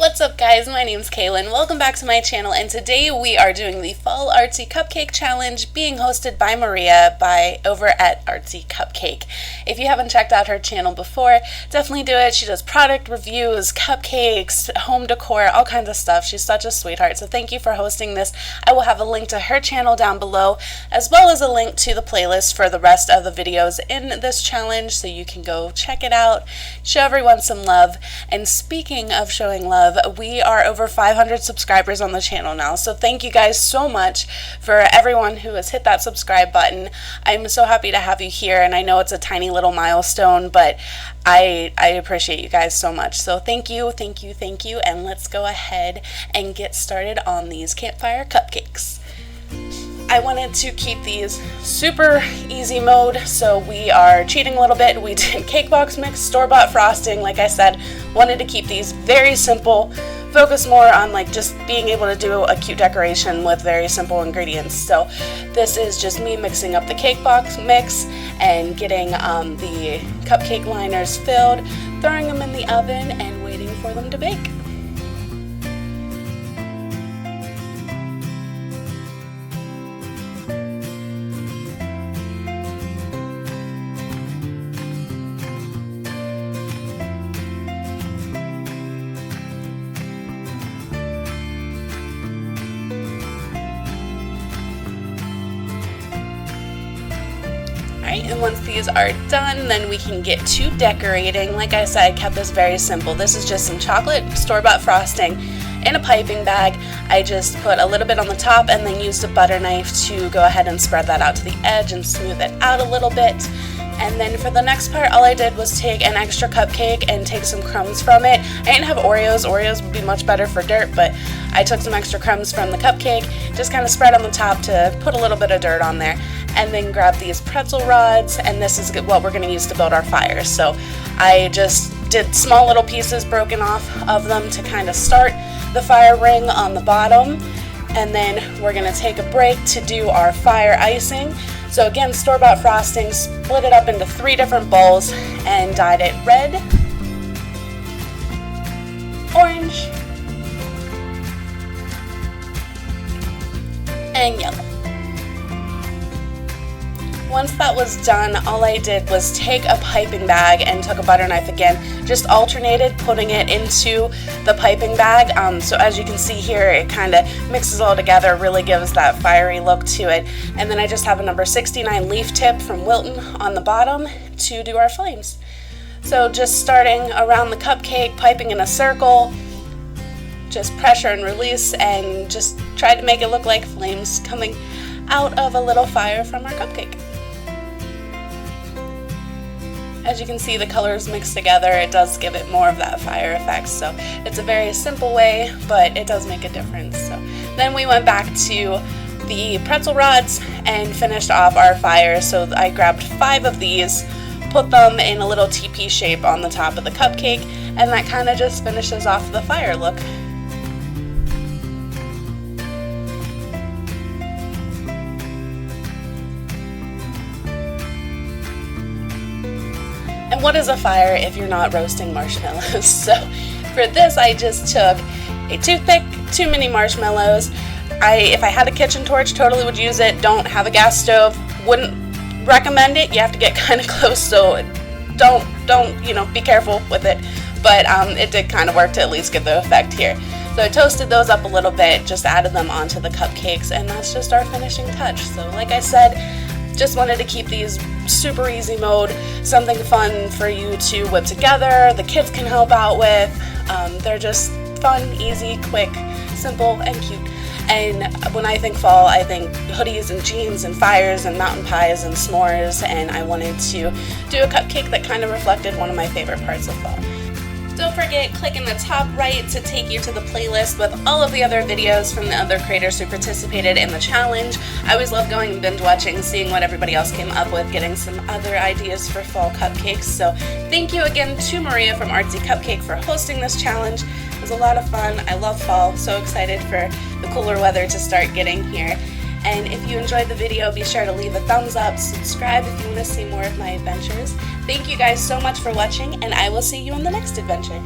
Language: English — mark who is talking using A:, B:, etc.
A: What's up guys, my name's Kaylin. Welcome back to my channel, and today we are doing the Fall Artsy Cupcake Challenge being hosted by Maria over at Artsy Cupcake. If you haven't checked out her channel before, definitely do it. She does product reviews, cupcakes, home decor, all kinds of stuff. She's such a sweetheart, so thank you for hosting this. I will have a link to her channel down below, as well as a link to the playlist for the rest of the videos in this challenge, so you can go check it out, show everyone some love. And speaking of showing love, we are over 500 subscribers on the channel now, so thank you guys so much for everyone who has hit that subscribe button. I'm so happy to have you here, and I know it's a tiny little milestone, but I appreciate you guys so much. So thank you, and let's go ahead and get started on these Campfire Cupcakes. I wanted to keep these super easy mode, so we are cheating a little bit. We did cake box mix, store-bought frosting. Like I said, wanted to keep these very simple, focus more on like just being able to do a cute decoration with very simple ingredients. So this is just me mixing up the cake box mix and getting the cupcake liners filled, throwing them in the oven and waiting for them to bake. And once these are done, then we can get to decorating. Like I said, I kept this very simple. This is just some chocolate store-bought frosting in a piping bag. I just put a little bit on the top and then used a butter knife to go ahead and spread that out to the edge and smooth it out a little bit. And then for the next part, all I did was take an extra cupcake and take some crumbs from it. I didn't have Oreos. Oreos would be much better for dirt, but I took some extra crumbs from the cupcake, just kind of spread on the top to put a little bit of dirt on there, and then grab these pretzel rods, and this is what we're going to use to build our fire. So I just did small little pieces broken off of them to kind of start the fire ring on the bottom, and then we're going to take a break to do our fire icing. So again, store-bought frosting, split it up into 3 different bowls and dyed it red, orange, and yellow. Once that was done, all I did was take a piping bag and took a butter knife again, just alternated putting it into the piping bag. So as you can see here, it kind of mixes all together, really gives that fiery look to it. And then I just have a number 69 leaf tip from Wilton on the bottom to do our flames. So just starting around the cupcake, piping in a circle, just pressure and release, and just try to make it look like flames coming out of a little fire from our cupcake. As you can see, the colors mixed together, it does give it more of that fire effect. So it's a very simple way, but it does make a difference. So then we went back to the pretzel rods and finished off our fire. So I grabbed 5 of these, put them in a little teepee shape on the top of the cupcake, and that kind of just finishes off the fire look. And what is a fire if you're not roasting marshmallows? So for this, I just took a toothpick, 2 mini marshmallows. If I had a kitchen torch, totally would use it. Don't have a gas stove, wouldn't recommend it. You have to get kind of close, so don't be careful with it. But it did kind of work to at least get the effect here. So I toasted those up a little bit, just added them onto the cupcakes, and that's just our finishing touch. So like I said, just wanted to keep these super easy mode, something fun for you to whip together, the kids can help out with. They're just fun, easy, quick, simple, and cute. And when I think fall, I think hoodies and jeans and fires and mountain pies and s'mores, and I wanted to do a cupcake that kind of reflected one of my favorite parts of fall. Don't forget, click in the top right to take you to the playlist with all of the other videos from the other creators who participated in the challenge. I always love going and binge watching, seeing what everybody else came up with, getting some other ideas for fall cupcakes. So thank you again to Maria from Artsy Cupcake for hosting this challenge. It was a lot of fun. I love fall. So excited for the cooler weather to start getting here. And if you enjoyed the video, be sure to leave a thumbs up, subscribe if you want to see more of my adventures. Thank you guys so much for watching, and I will see you in the next adventure.